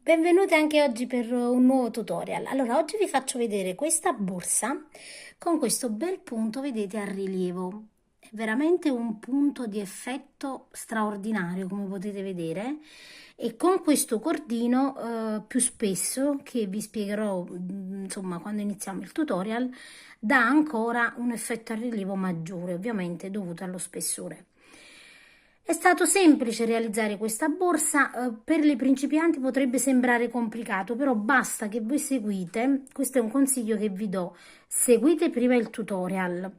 Benvenuti anche oggi per un nuovo tutorial. Allora, oggi vi faccio vedere questa borsa con questo bel punto, vedete, a rilievo. È veramente un punto di effetto straordinario, come potete vedere, e con questo cordino più spesso, che vi spiegherò, insomma, quando iniziamo il tutorial, dà ancora un effetto a rilievo maggiore, ovviamente dovuto allo spessore. È stato semplice realizzare questa borsa, per le principianti potrebbe sembrare complicato, però basta che voi seguite, questo è un consiglio che vi do, seguite prima il tutorial,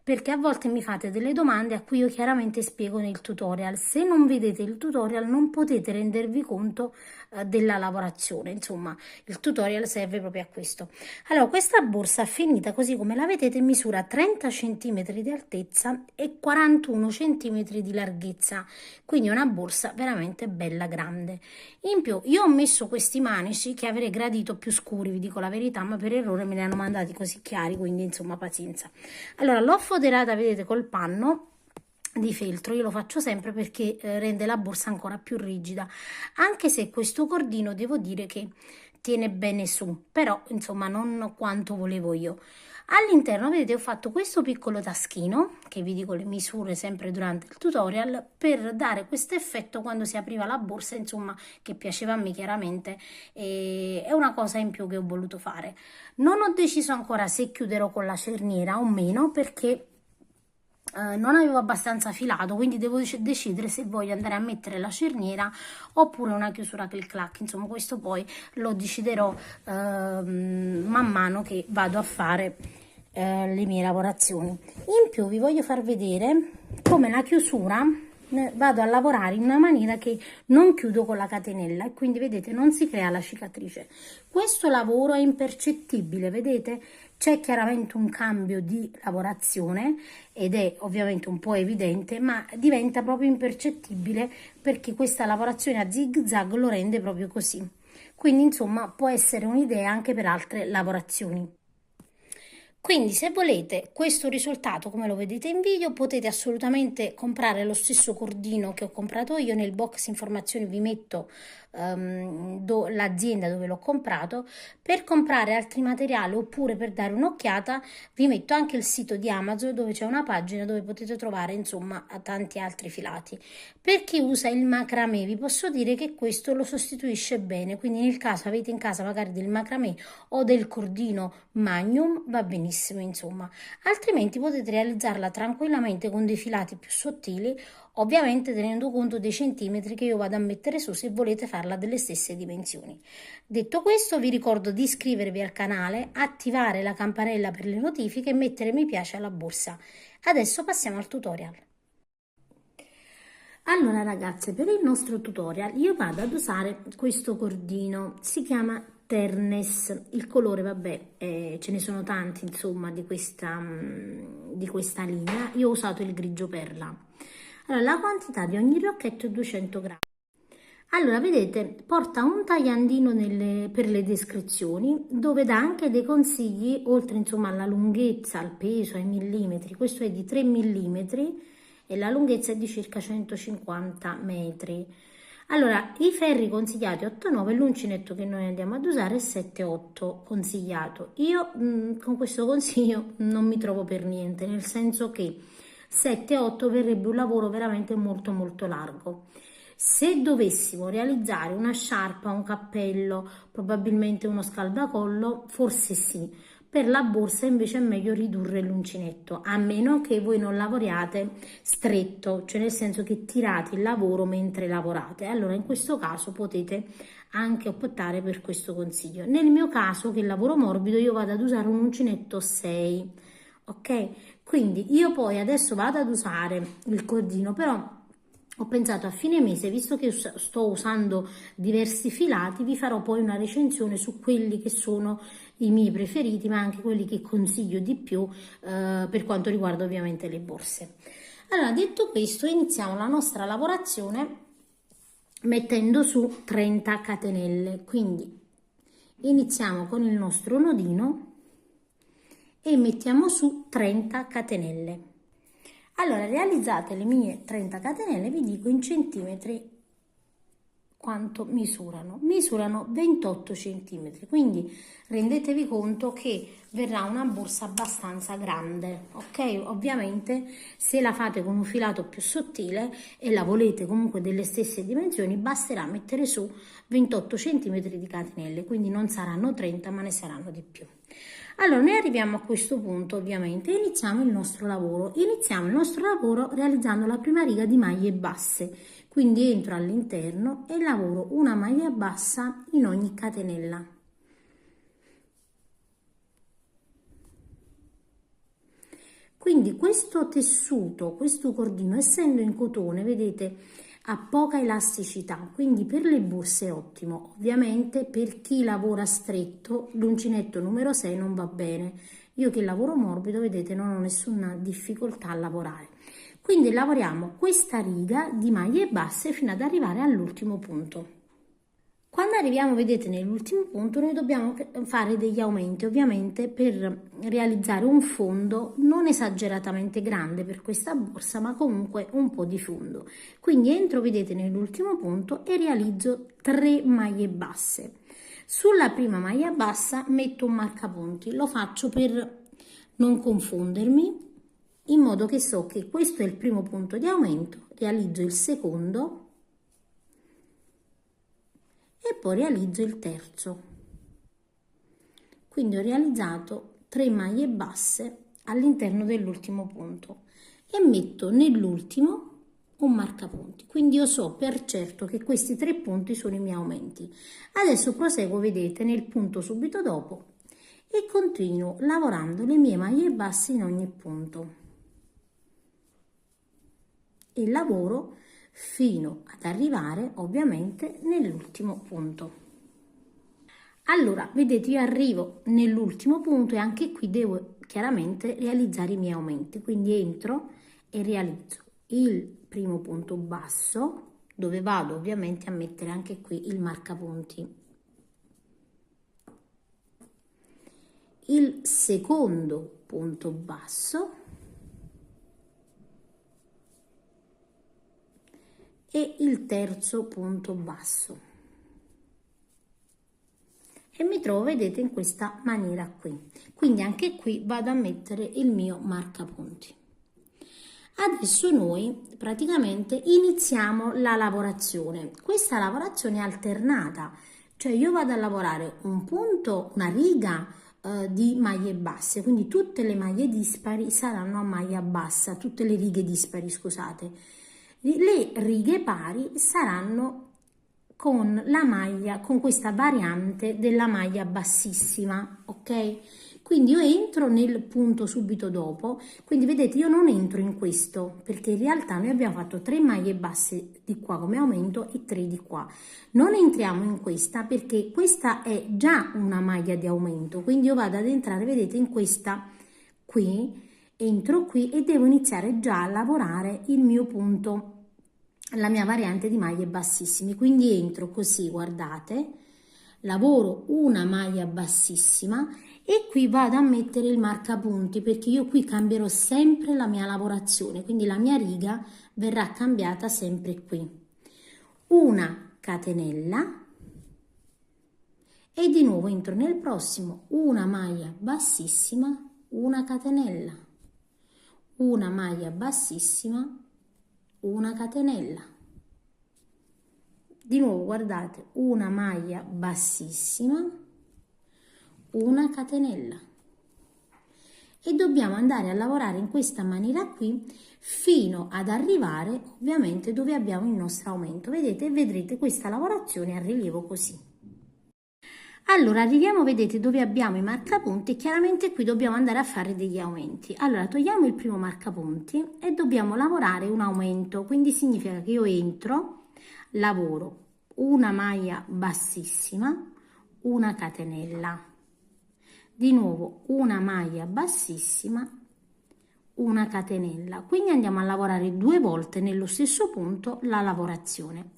perché a volte mi fate delle domande a cui io chiaramente spiego nel tutorial. Se non vedete il tutorial non potete rendervi conto, della lavorazione, insomma, il tutorial serve proprio a questo. Allora, questa borsa finita così come la vedete misura 30 cm di altezza e 41 cm di larghezza, quindi è una borsa veramente bella grande. In più io ho messo questi manici che avrei gradito più scuri, vi dico la verità, ma per errore me li hanno mandati così chiari, quindi insomma pazienza. Allora l'ho foderata, vedete, col panno di feltro. Io lo faccio sempre perché rende la borsa ancora più rigida, anche se questo cordino devo dire che tiene bene su, però insomma non quanto volevo io. All'interno, vedete, ho fatto questo piccolo taschino, che vi dico le misure sempre durante il tutorial, per dare questo effetto quando si apriva la borsa, insomma, che piaceva a me chiaramente, e è una cosa in più che ho voluto fare. Non ho deciso ancora se chiuderò con la cerniera o meno, perché non avevo abbastanza filato, quindi devo decidere se voglio andare a mettere la cerniera oppure una chiusura clic clac. Insomma, questo poi lo deciderò man mano che vado a fare le mie lavorazioni. In più vi voglio far vedere come la chiusura vado a lavorare in una maniera che non chiudo con la catenella, e quindi vedete non si crea la cicatrice. Questo lavoro è impercettibile, vedete, c'è chiaramente un cambio di lavorazione ed è ovviamente un po' evidente, ma diventa proprio impercettibile perché questa lavorazione a zig zag lo rende proprio così. Quindi insomma può essere un'idea anche per altre lavorazioni. Quindi se volete questo risultato come lo vedete in video, potete assolutamente comprare lo stesso cordino che ho comprato io. Nel box informazioni vi metto l'azienda dove l'ho comprato. Per comprare altri materiali oppure per dare un'occhiata vi metto anche il sito di Amazon, dove c'è una pagina dove potete trovare insomma tanti altri filati. Per chi usa il macramè vi posso dire che questo lo sostituisce bene, quindi nel caso avete in casa magari del macramè o del cordino Magnum va benissimo, insomma. Altrimenti potete realizzarla tranquillamente con dei filati più sottili, ovviamente tenendo conto dei centimetri che io vado a mettere su se volete farla delle stesse dimensioni. Detto questo, vi ricordo di iscrivervi al canale, attivare la campanella per le notifiche e mettere mi piace alla borsa. Adesso passiamo al tutorial. Allora ragazze, per il nostro tutorial io vado ad usare questo cordino, si chiama Ternes, il colore vabbè, ce ne sono tanti insomma di questa linea, io ho usato il grigio perla. Allora la quantità di ogni riocchetto è 200 grammi. Allora vedete, porta un tagliandino per le descrizioni, dove dà anche dei consigli oltre insomma alla lunghezza, al peso, ai millimetri. Questo è di 3 millimetri e la lunghezza è di circa 150 metri. Allora, i ferri consigliati 8-9, l'uncinetto che noi andiamo ad usare è 7-8 consigliato. Io con questo consiglio non mi trovo per niente, nel senso che 7-8 verrebbe un lavoro veramente molto molto largo. Se dovessimo realizzare una sciarpa, un cappello, probabilmente uno scaldacollo, forse sì. Per la borsa invece è meglio ridurre l'uncinetto, a meno che voi non lavoriate stretto, cioè nel senso che tirate il lavoro mentre lavorate. Allora in questo caso potete anche optare per questo consiglio. Nel mio caso, che lavoro morbido, io vado ad usare un uncinetto 6, ok? Quindi io poi adesso vado ad usare il cordino, però ho pensato a fine mese, visto che sto usando diversi filati, vi farò poi una recensione su quelli che sono i miei preferiti, ma anche quelli che consiglio di più per quanto riguarda ovviamente le borse. Allora, detto questo, iniziamo la nostra lavorazione mettendo su 30 catenelle. Quindi iniziamo con il nostro nodino e mettiamo su 30 catenelle. Allora, realizzate le mie 30 catenelle, vi dico in centimetri quanto misurano. Misurano 28 centimetri, quindi rendetevi conto che verrà una borsa abbastanza grande, ok? Ovviamente se la fate con un filato più sottile e la volete comunque delle stesse dimensioni, basterà mettere su 28 centimetri di catenelle, quindi non saranno 30 ma ne saranno di più. Allora, noi arriviamo a questo punto ovviamente e iniziamo il nostro lavoro. Iniziamo il nostro lavoro realizzando la prima riga di maglie basse, quindi entro all'interno e lavoro una maglia bassa in ogni catenella. Quindi questo tessuto, questo cordino, essendo in cotone, vedete, ha poca elasticità, quindi per le borse è ottimo. Ovviamente per chi lavora stretto l'uncinetto numero 6 non va bene. Io che lavoro morbido, vedete, non ho nessuna difficoltà a lavorare. Quindi lavoriamo questa riga di maglie basse fino ad arrivare all'ultimo punto. Quando arriviamo, vedete, nell'ultimo punto, noi dobbiamo fare degli aumenti, ovviamente per realizzare un fondo non esageratamente grande per questa borsa, ma comunque un po' di fondo. Quindi entro, vedete, nell'ultimo punto e realizzo 3 maglie basse. Sulla prima maglia bassa metto un marcapunti, lo faccio per non confondermi, in modo che so che questo è il primo punto di aumento, realizzo il secondo e poi realizzo il terzo. Quindi ho realizzato 3 maglie basse all'interno dell'ultimo punto e metto nell'ultimo un marcapunti, quindi io so per certo che questi 3 punti sono i miei aumenti. Adesso proseguo, vedete, nel punto subito dopo e continuo lavorando le mie maglie basse in ogni punto e lavoro fino ad arrivare ovviamente nell'ultimo punto. Allora, vedete, io arrivo nell'ultimo punto e anche qui devo chiaramente realizzare i miei aumenti, quindi entro e realizzo il primo punto basso, dove vado ovviamente a mettere anche qui il marcapunti, il secondo punto basso e il terzo punto basso e mi trovo, vedete, in questa maniera qui. Quindi anche qui vado a mettere il mio marcapunti. Adesso noi praticamente iniziamo la lavorazione. Questa lavorazione è alternata, cioè io vado a lavorare un punto, una riga di maglie basse, quindi tutte le maglie dispari saranno a maglia bassa, tutte le righe dispari, scusate. Le righe pari saranno con la maglia, con questa variante della maglia bassissima, ok? Quindi io entro nel punto subito dopo, quindi vedete io non entro in questo perché in realtà noi abbiamo fatto 3 maglie basse di qua come aumento e 3 di qua. Non entriamo in questa perché questa è già una maglia di aumento, quindi io vado ad entrare, vedete, in questa qui, entro qui e devo iniziare già a lavorare il mio punto, la mia variante di maglie bassissime, quindi entro così, guardate, lavoro una maglia bassissima e qui vado a mettere il marcapunti perché io qui cambierò sempre la mia lavorazione, quindi la mia riga verrà cambiata sempre qui. Una catenella e di nuovo entro nel prossimo, una maglia bassissima, una catenella, una maglia bassissima, una catenella, di nuovo guardate, una maglia bassissima, una catenella e dobbiamo andare a lavorare in questa maniera qui fino ad arrivare ovviamente dove abbiamo il nostro aumento, vedete, vedrete questa lavorazione a rilievo così. Allora arriviamo, vedete, dove abbiamo i marcapunti e chiaramente qui dobbiamo andare a fare degli aumenti. Allora togliamo il primo marcapunti e dobbiamo lavorare un aumento, quindi significa che io entro, lavoro una maglia bassissima, una catenella, di nuovo una maglia bassissima, una catenella, quindi andiamo a lavorare 2 volte nello stesso punto la lavorazione.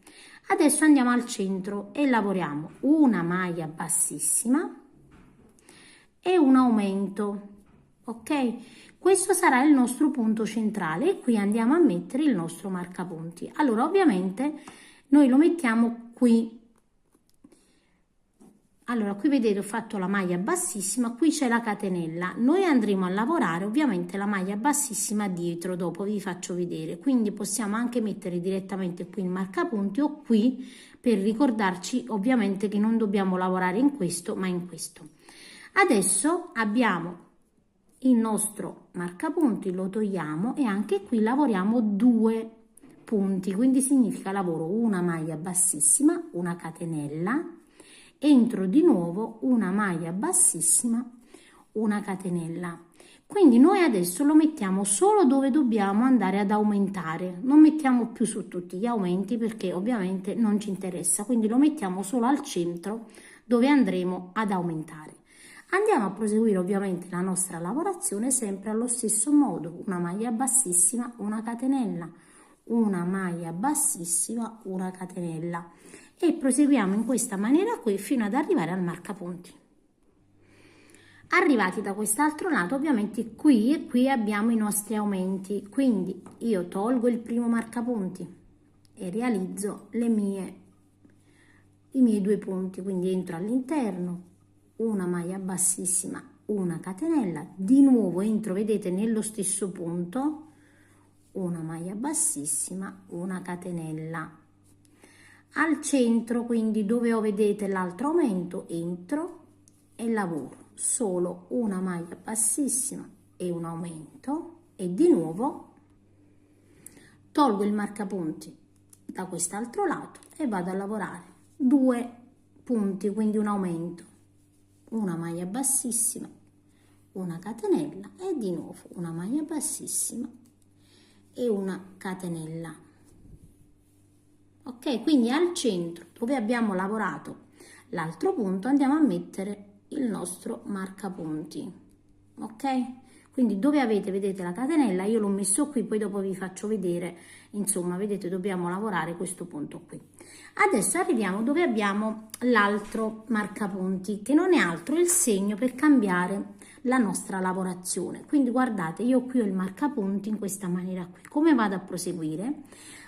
Adesso andiamo al centro e lavoriamo una maglia bassissima e un aumento, ok? Questo sarà il nostro punto centrale e qui andiamo a mettere il nostro marcapunti. Allora ovviamente noi lo mettiamo qui. Allora, qui vedete ho fatto la maglia bassissima, qui c'è la catenella. Noi andremo a lavorare ovviamente la maglia bassissima dietro, dopo vi faccio vedere. Quindi possiamo anche mettere direttamente qui il marcapunti o qui per ricordarci ovviamente che non dobbiamo lavorare in questo ma in questo. Adesso abbiamo il nostro marcapunti, lo togliamo e anche qui lavoriamo 2 punti, quindi significa lavoro una maglia bassissima, una catenella, entro di nuovo una maglia bassissima, una catenella. Quindi noi adesso lo mettiamo solo dove dobbiamo andare ad aumentare, non mettiamo più su tutti gli aumenti perché ovviamente non ci interessa, quindi lo mettiamo solo al centro dove andremo ad aumentare. Andiamo a proseguire ovviamente la nostra lavorazione sempre allo stesso modo, una maglia bassissima, una catenella, una maglia bassissima, una catenella e proseguiamo in questa maniera qui fino ad arrivare al marcapunti. Arrivati da quest'altro lato ovviamente qui e qui abbiamo i nostri aumenti, quindi io tolgo il primo marcapunti e realizzo i miei 2 punti, quindi entro all'interno, una maglia bassissima, una catenella, di nuovo entro, vedete, nello stesso punto, una maglia bassissima, una catenella. Al centro, quindi dove ho, vedete, l'altro aumento, entro e lavoro solo una maglia bassissima e un aumento e di nuovo tolgo il marcapunti da quest'altro lato e vado a lavorare 2 punti, quindi un aumento, una maglia bassissima, una catenella e di nuovo una maglia bassissima e una catenella. Ok, quindi al centro dove abbiamo lavorato l'altro punto andiamo a mettere il nostro marcapunti. Ok, quindi dove avete, vedete, la catenella, io l'ho messo qui, poi dopo vi faccio vedere, insomma, vedete, dobbiamo lavorare questo punto qui. Adesso arriviamo dove abbiamo l'altro marcapunti, che non è altro il segno per cambiare la nostra lavorazione. Quindi guardate, io qui ho il marcapunti in questa maniera qui. Come vado a proseguire?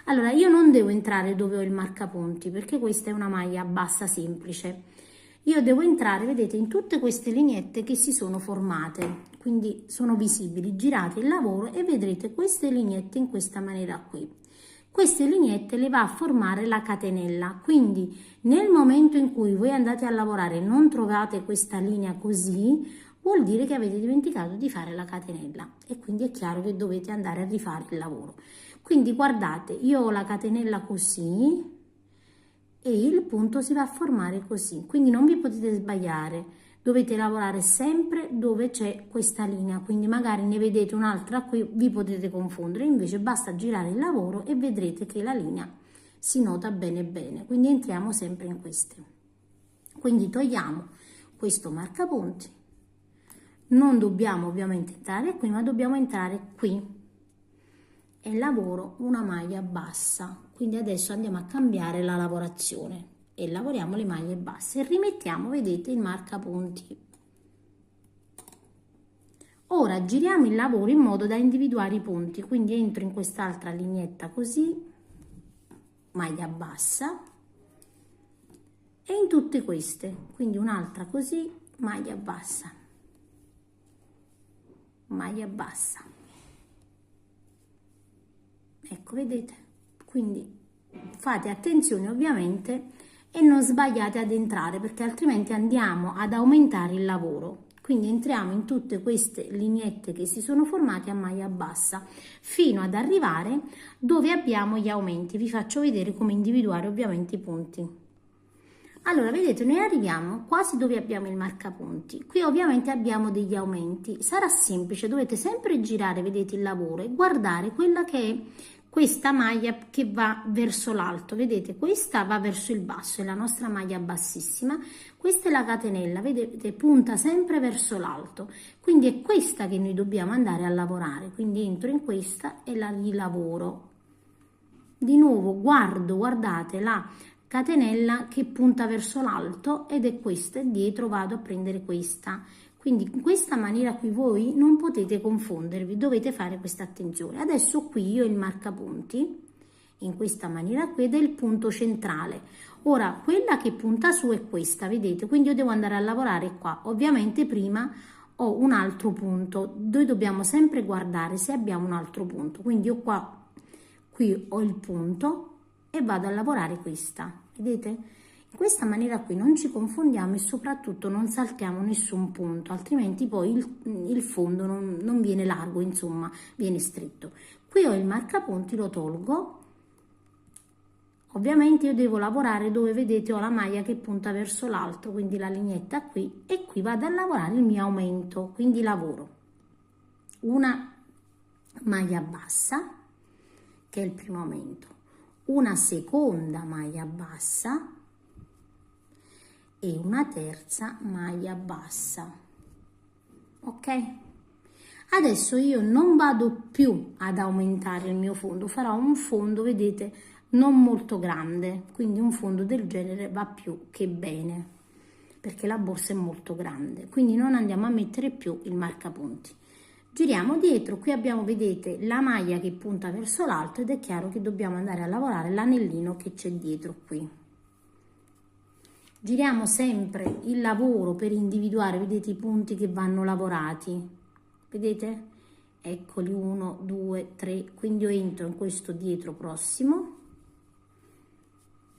Allora, io non devo entrare dove ho il marcapunti perché questa è una maglia bassa semplice. Io devo entrare, vedete, in tutte queste lineette che si sono formate, quindi sono visibili. Girate il lavoro e vedrete queste lineette in questa maniera qui. Queste lineette le va a formare la catenella, quindi nel momento in cui voi andate a lavorare e non trovate questa linea così, vuol dire che avete dimenticato di fare la catenella e quindi è chiaro che dovete andare a rifare il lavoro. Quindi guardate, io ho la catenella così e il punto si va a formare così, quindi non vi potete sbagliare, dovete lavorare sempre dove c'è questa linea, quindi magari ne vedete un'altra qui, vi potete confondere, invece basta girare il lavoro e vedrete che la linea si nota bene bene, quindi entriamo sempre in queste. Quindi togliamo questo marcapunti, non dobbiamo ovviamente entrare qui, ma dobbiamo entrare qui e lavoro una maglia bassa. Quindi adesso andiamo a cambiare la lavorazione e lavoriamo le maglie basse e rimettiamo, vedete, il marcapunti. Ora giriamo il lavoro in modo da individuare i punti, quindi entro in quest'altra lineetta così, maglia bassa, e in tutte queste, quindi un'altra così, maglia bassa, maglia bassa. Ecco, vedete? Quindi fate attenzione ovviamente e non sbagliate ad entrare perché altrimenti andiamo ad aumentare il lavoro. Quindi entriamo in tutte queste lineette che si sono formate a maglia bassa fino ad arrivare dove abbiamo gli aumenti. Vi faccio vedere come individuare ovviamente i punti. Allora, vedete, noi arriviamo quasi dove abbiamo il marcapunti. Qui ovviamente abbiamo degli aumenti. Sarà semplice, dovete sempre girare, vedete, il lavoro e guardare quella che è questa maglia che va verso l'alto. Vedete, questa va verso il basso, è la nostra maglia bassissima. Questa è la catenella, vedete, punta sempre verso l'alto. Quindi è questa che noi dobbiamo andare a lavorare. Quindi entro in questa e la rilavoro. Di nuovo guardate la catenella che punta verso l'alto ed è questa, e dietro vado a prendere questa. Quindi in questa maniera qui voi non potete confondervi, dovete fare questa attenzione. Adesso qui io ho il marcapunti in questa maniera qui ed è il punto centrale. Ora quella che punta su è questa, vedete? Quindi io devo andare a lavorare qua. Ovviamente prima ho un altro punto, noi dobbiamo sempre guardare se abbiamo un altro punto, quindi io qua, qui ho il punto e vado a lavorare questa, vedete? In questa maniera qui non ci confondiamo e soprattutto non saltiamo nessun punto, altrimenti poi il fondo non viene largo, insomma, viene stretto. Qui ho il marcapunti, lo tolgo. Ovviamente io devo lavorare dove vedete ho la maglia che punta verso l'alto, quindi la lineetta qui, e qui vado a lavorare il mio aumento, quindi lavoro una maglia bassa, che è il primo aumento, una seconda maglia bassa e una terza maglia bassa, ok? Adesso io non vado più ad aumentare il mio fondo, farò un fondo, vedete, non molto grande, quindi un fondo del genere va più che bene, perché la borsa è molto grande, quindi non andiamo a mettere più il marcapunti. Giriamo dietro, qui abbiamo, vedete, la maglia che punta verso l'alto ed è chiaro che dobbiamo andare a lavorare l'anellino che c'è dietro qui. Giriamo sempre il lavoro per individuare, vedete, i punti che vanno lavorati, vedete? Eccoli, 1, 2, 3, quindi io entro in questo dietro prossimo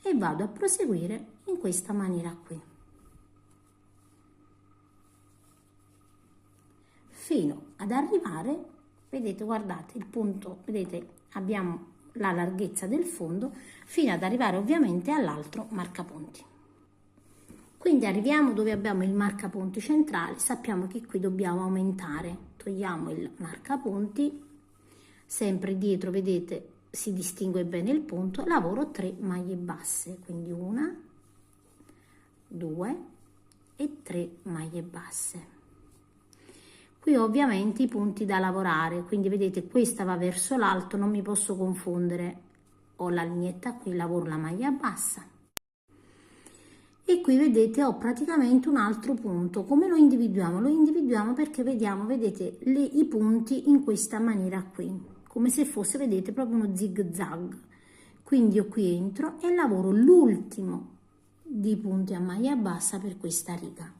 e vado a proseguire in questa maniera qui, fino ad arrivare, vedete, guardate il punto, vedete, abbiamo la larghezza del fondo, fino ad arrivare ovviamente all'altro marcapunti. Quindi arriviamo dove abbiamo il marcapunti centrale, sappiamo che qui dobbiamo aumentare, togliamo il marcapunti, sempre dietro, vedete, si distingue bene il punto, lavoro 3 maglie basse, quindi 1, 2 e 3 maglie basse. Qui ovviamente i punti da lavorare, quindi vedete questa va verso l'alto, non mi posso confondere, ho la lineetta qui, lavoro la maglia bassa e qui vedete ho praticamente un altro punto. Come lo individuiamo? Lo individuiamo perché vediamo, vedete, i punti in questa maniera qui, come se fosse, vedete, proprio uno zig zag. Quindi io qui entro e lavoro l'ultimo di punti a maglia bassa per questa riga.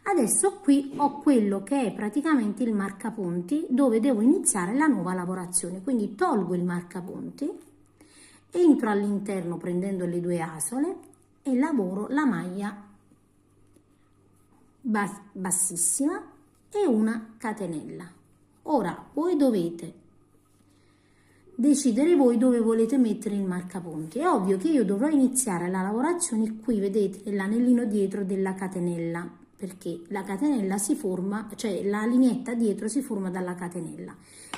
Adesso qui ho quello che è praticamente il marcapunti dove devo iniziare la nuova lavorazione, quindi tolgo il marcapunti, entro all'interno prendendo le due asole e lavoro la maglia bassissima e una catenella. Ora voi dovete decidere voi dove volete mettere il marcapunti. È ovvio che io dovrò iniziare la lavorazione qui, vedete, l'anellino dietro della catenella, perché la catenella si forma, cioè la lineetta dietro si forma dalla catenella,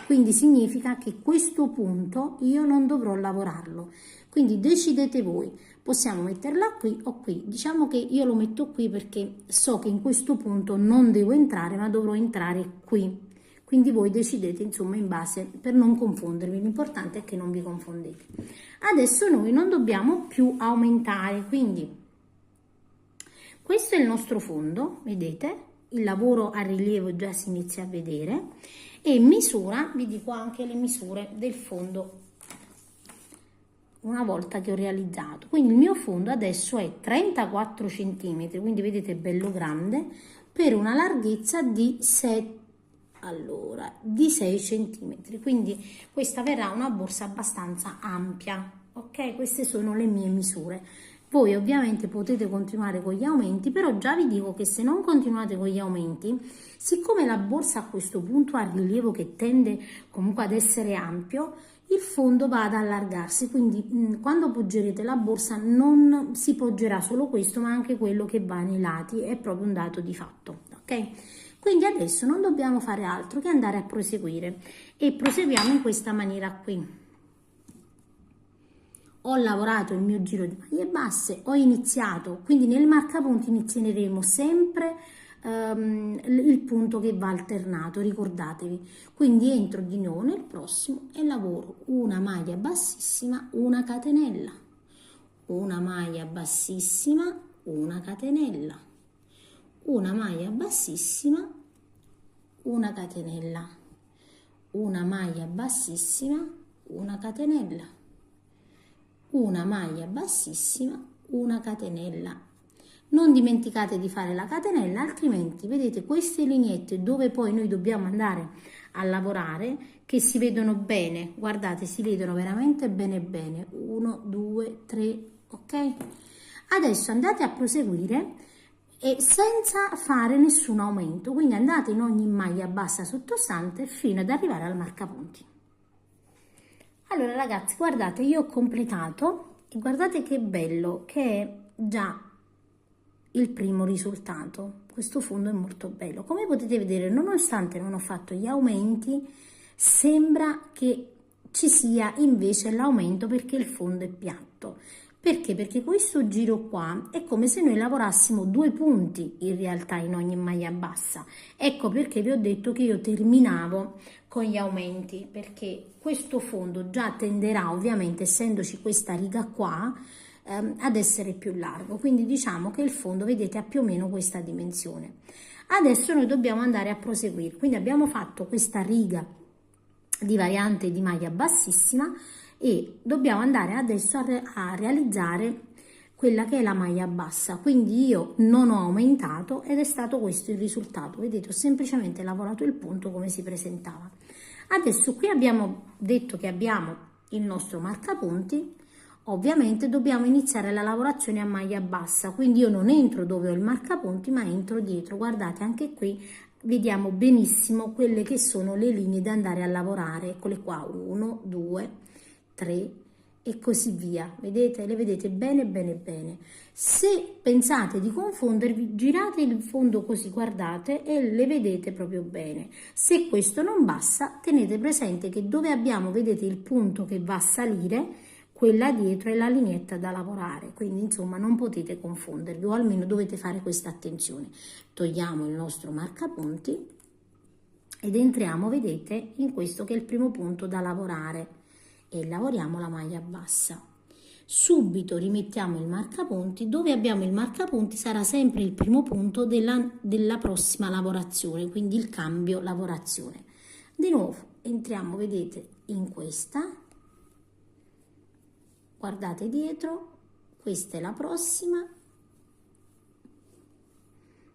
quindi significa che questo punto io non dovrò lavorarlo, quindi decidete voi, possiamo metterla qui o qui. Diciamo che io lo metto qui perché so che in questo punto non devo entrare ma dovrò entrare qui, quindi voi decidete, insomma, in base, per non confondervi, l'importante è che non vi confondete. Adesso noi non dobbiamo più aumentare, quindi questo è il nostro fondo, vedete, il lavoro a rilievo già si inizia a vedere, e misura, vi dico anche le misure del fondo una volta che ho realizzato. Quindi il mio fondo adesso è 34 cm, quindi vedete è bello grande, per una larghezza di 6 cm, quindi questa verrà una borsa abbastanza ampia, ok? Queste sono le mie misure. Voi ovviamente potete continuare con gli aumenti, però già vi dico che se non continuate con gli aumenti, siccome la borsa a questo punto ha rilievo che tende comunque ad essere ampio, il fondo va ad allargarsi, quindi quando poggerete la borsa non si poggerà solo questo, ma anche quello che va nei lati, è proprio un dato di fatto, ok? Quindi adesso non dobbiamo fare altro che andare a proseguire e proseguiamo in questa maniera qui. Ho lavorato il mio giro di maglie basse, ho iniziato, quindi nel marcapunti inizieremo sempre il punto che va alternato, ricordatevi, quindi entro di nuovo nel prossimo e lavoro una maglia bassissima, una catenella, una maglia bassissima, una catenella, una maglia bassissima, una catenella, una maglia bassissima, una catenella, una maglia bassissima, una catenella. Non dimenticate di fare la catenella, altrimenti vedete queste lineette dove poi noi dobbiamo andare a lavorare, che si vedono bene, guardate, si vedono veramente bene bene, 1 2 3, ok? Adesso andate a proseguire e senza fare nessun aumento, quindi andate in ogni maglia bassa sottostante fino ad arrivare al marcapunti. Allora ragazzi, guardate, io ho completato e guardate che bello che è già il primo risultato. Questo fondo è molto bello. Come potete vedere, nonostante non ho fatto gli aumenti, sembra che ci sia invece l'aumento perché il fondo è piatto. Perché? Perché questo giro qua è come se noi lavorassimo 2 punti in realtà in ogni maglia bassa. Ecco perché vi ho detto che io terminavo con gli aumenti, perché questo fondo già tenderà, ovviamente essendoci questa riga qua, ad essere più largo, quindi diciamo che il fondo, vedete, ha più o meno questa dimensione. Adesso noi dobbiamo andare a proseguire, quindi abbiamo fatto questa riga di variante di maglia bassissima e dobbiamo andare adesso a realizzare quella che è la maglia bassa, quindi io non ho aumentato ed è stato questo il risultato. Vedete, ho semplicemente lavorato il punto come si presentava. Adesso qui abbiamo detto che abbiamo il nostro marcapunti. Ovviamente dobbiamo iniziare la lavorazione a maglia bassa, quindi io non entro dove ho il marcapunti ma entro dietro. Guardate, anche qui vediamo benissimo quelle che sono le linee da andare a lavorare, eccole qua, 1 2 3 e così via. Vedete, le vedete bene bene bene. Se pensate di confondervi, girate il fondo così, guardate, e le vedete proprio bene. Se questo non basta, tenete presente che dove abbiamo, vedete, il punto che va a salire, quella dietro è la lineetta da lavorare, quindi insomma non potete confondervi, o almeno dovete fare questa attenzione. Togliamo il nostro marcapunti ed entriamo, vedete, in questo che è il primo punto da lavorare e lavoriamo la maglia bassa. Subito rimettiamo il marcapunti, dove abbiamo il marcapunti sarà sempre il primo punto della prossima lavorazione, quindi il cambio lavorazione. Di nuovo entriamo, vedete, in questa. Guardate dietro, questa è la prossima,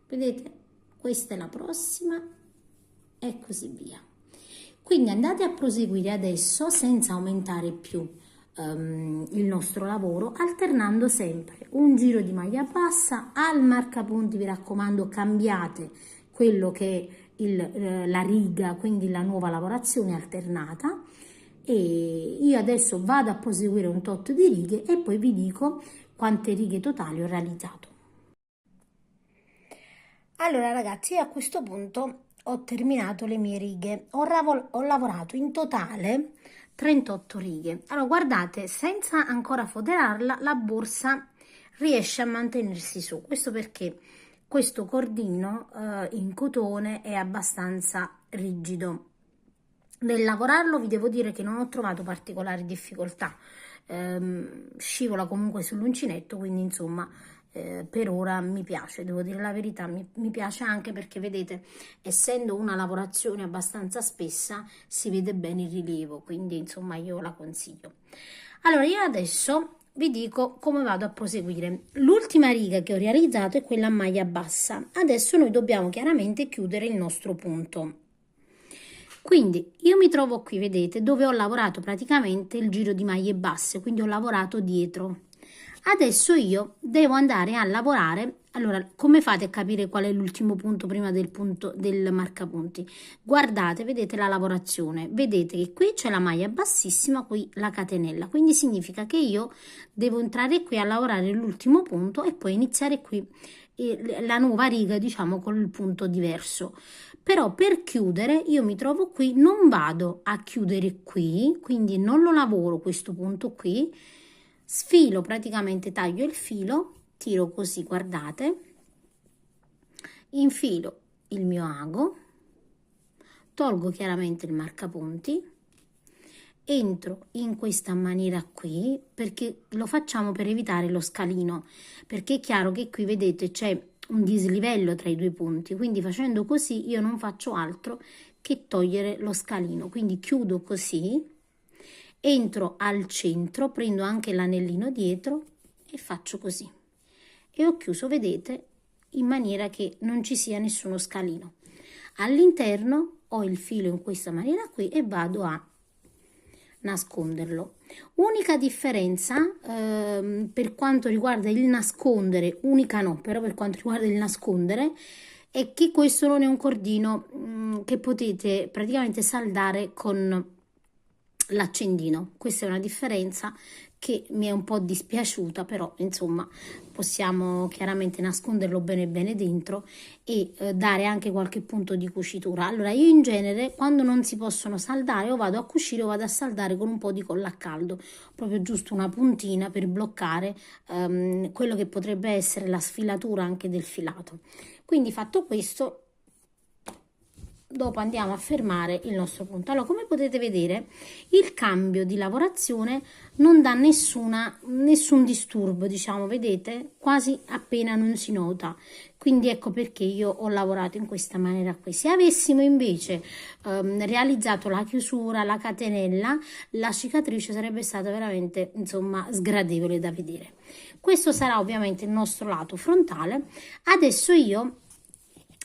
vedete, questa è la prossima e così via. Quindi andate a proseguire adesso senza aumentare più il nostro lavoro, alternando sempre un giro di maglia bassa al marcapunti. Vi raccomando, cambiate quello che è la riga, quindi la nuova lavorazione alternata. E io adesso vado a proseguire un tot di righe e poi vi dico quante righe totali ho realizzato. Allora ragazzi, io a questo punto ho terminato le mie righe, ho lavorato in totale 38 righe. Allora guardate, senza ancora foderarla, la borsa riesce a mantenersi su. Questo perché questo cordino in cotone è abbastanza rigido. Nel lavorarlo vi devo dire che non ho trovato particolari difficoltà, scivola comunque sull'uncinetto, quindi insomma per ora mi piace, devo dire la verità, mi piace anche perché vedete, essendo una lavorazione abbastanza spessa, si vede bene il rilievo, quindi insomma io la consiglio. Allora io adesso vi dico come vado a proseguire. L'ultima riga che ho realizzato è quella a maglia bassa. Adesso noi dobbiamo chiaramente chiudere il nostro punto. Quindi io mi trovo qui, vedete, dove ho lavorato praticamente il giro di maglie basse, quindi ho lavorato dietro. Adesso io devo andare a lavorare. Allora, come fate a capire qual è l'ultimo punto prima del punto del marcapunti? Guardate, vedete la lavorazione, vedete che qui c'è la maglia bassissima, qui la catenella, quindi significa che io devo entrare qui a lavorare l'ultimo punto e poi iniziare qui la nuova riga, diciamo, con il punto diverso. Però per chiudere io mi trovo qui, non vado a chiudere qui, quindi non lo lavoro questo punto qui, sfilo, praticamente taglio il filo, tiro così, guardate, infilo il mio ago, tolgo chiaramente il marcapunti, entro in questa maniera qui, perché lo facciamo per evitare lo scalino, perché è chiaro che qui vedete c'è un dislivello tra i due punti, quindi facendo così io non faccio altro che togliere lo scalino, quindi chiudo così entro al centro, prendo anche l'anellino dietro e faccio così e ho chiuso, vedete, in maniera che non ci sia nessuno scalino. All'interno ho il filo in questa maniera qui e vado a nasconderlo. Unica differenza per quanto riguarda il nascondere, unica no, però per quanto riguarda il nascondere, è che questo non è un cordino che potete praticamente saldare con l'accendino. Questa è una differenza che mi è un po' dispiaciuta, però insomma possiamo chiaramente nasconderlo bene bene dentro e dare anche qualche punto di cucitura. Allora io in genere quando non si possono saldare o vado a cucire o vado a saldare con un po' di colla a caldo, proprio giusto una puntina per bloccare quello che potrebbe essere la sfilatura anche del filato. Quindi fatto questo, dopo andiamo a fermare il nostro punto. Allora, come potete vedere, il cambio di lavorazione non dà nessun disturbo, diciamo, vedete? Quasi appena non si nota. Quindi ecco perché io ho lavorato in questa maniera qui. Se avessimo invece realizzato la chiusura, la catenella, la cicatrice sarebbe stata veramente, insomma, sgradevole da vedere. Questo sarà ovviamente il nostro lato frontale. Adesso io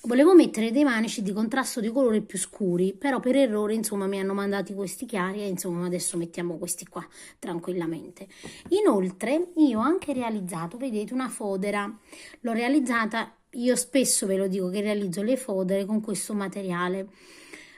volevo mettere dei manici di contrasto di colore più scuri, però per errore insomma mi hanno mandati questi chiari e insomma adesso mettiamo questi qua tranquillamente. Inoltre io ho anche realizzato, vedete, una fodera. L'ho realizzata, io spesso ve lo dico che realizzo le fodere con questo materiale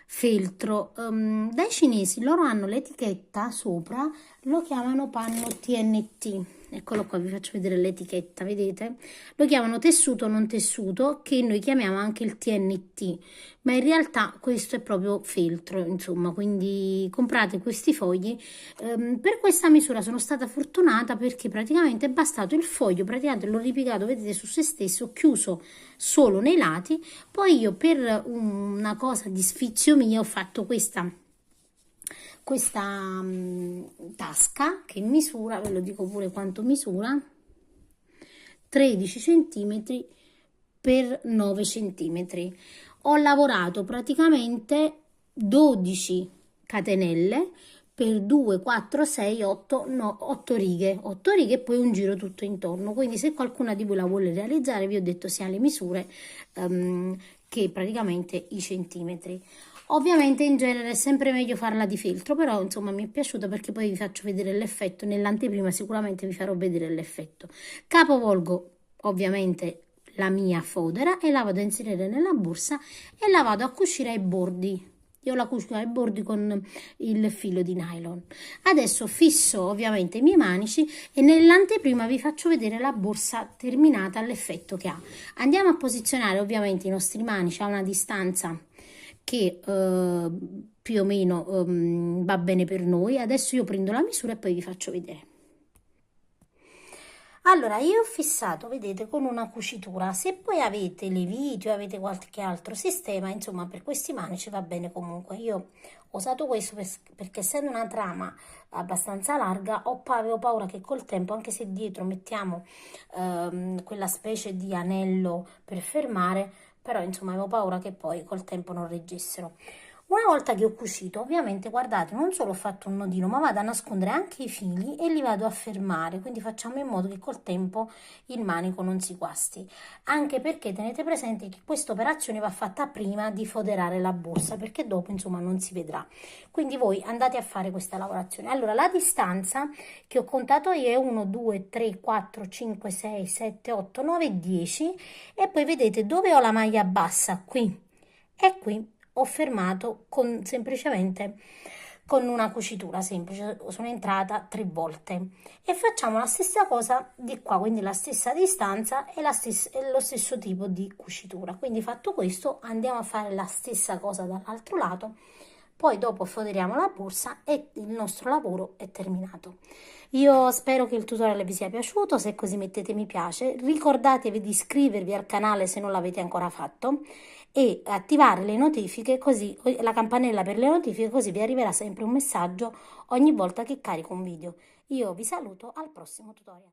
feltro. Dai cinesi loro hanno l'etichetta sopra, lo chiamano panno TNT. Eccolo qua, vi faccio vedere l'etichetta, vedete? Lo chiamano tessuto non tessuto, che noi chiamiamo anche il TNT, ma in realtà questo è proprio feltro, insomma, quindi comprate questi fogli. Per questa misura sono stata fortunata perché praticamente è bastato il foglio, praticamente l'ho ripiegato, vedete, su se stesso, chiuso solo nei lati. Poi io per una cosa di sfizio mio ho fatto questa tasca che misura, ve lo dico pure quanto misura, 13 cm per 9 cm. Ho lavorato praticamente 12 catenelle per 2, 4, 6, 8, no, 8 righe e poi un giro tutto intorno. Quindi se qualcuna di voi la vuole realizzare, vi ho detto sia le misure che praticamente i centimetri. Ovviamente in genere è sempre meglio farla di feltro, però insomma mi è piaciuta perché poi vi faccio vedere l'effetto, nell'anteprima sicuramente vi farò vedere l'effetto. Capovolgo ovviamente la mia fodera e la vado a inserire nella borsa e la vado a cucire ai bordi. Io la cucio ai bordi con il filo di nylon. Adesso fisso ovviamente i miei manici e nell'anteprima vi faccio vedere la borsa terminata, l'effetto che ha. Andiamo a posizionare ovviamente i nostri manici a una distanza che più o meno va bene per noi. Adesso io prendo la misura e poi vi faccio vedere. Allora, io ho fissato, vedete, con una cucitura. Se poi avete le viti o avete qualche altro sistema, insomma, per questi manici va bene comunque. Io ho usato questo perché essendo una trama abbastanza larga, avevo paura che col tempo, anche se dietro mettiamo quella specie di anello per fermare, però insomma avevo paura che poi col tempo non reggessero. Una volta che ho cucito, ovviamente, guardate, non solo ho fatto un nodino, ma vado a nascondere anche i fili e li vado a fermare, quindi facciamo in modo che col tempo il manico non si guasti. Anche perché tenete presente che questa operazione va fatta prima di foderare la borsa, perché dopo, insomma, non si vedrà. Quindi voi andate a fare questa lavorazione. Allora, la distanza che ho contato io è 1, 2, 3, 4, 5, 6, 7, 8, 9, 10 e poi vedete dove ho la maglia bassa, qui e qui. Ho fermato semplicemente con una cucitura semplice, sono entrata 3 volte e facciamo la stessa cosa di qua, quindi la stessa distanza e lo stesso tipo di cucitura. Quindi fatto questo andiamo a fare la stessa cosa dall'altro lato, poi dopo foderiamo la borsa e il nostro lavoro è terminato. Io spero che il tutorial vi sia piaciuto, se è così mettete mi piace, ricordatevi di iscrivervi al canale se non l'avete ancora fatto e attivare le notifiche, così la campanella per le notifiche, così vi arriverà sempre un messaggio ogni volta che carico un video. Io vi saluto, al prossimo tutorial.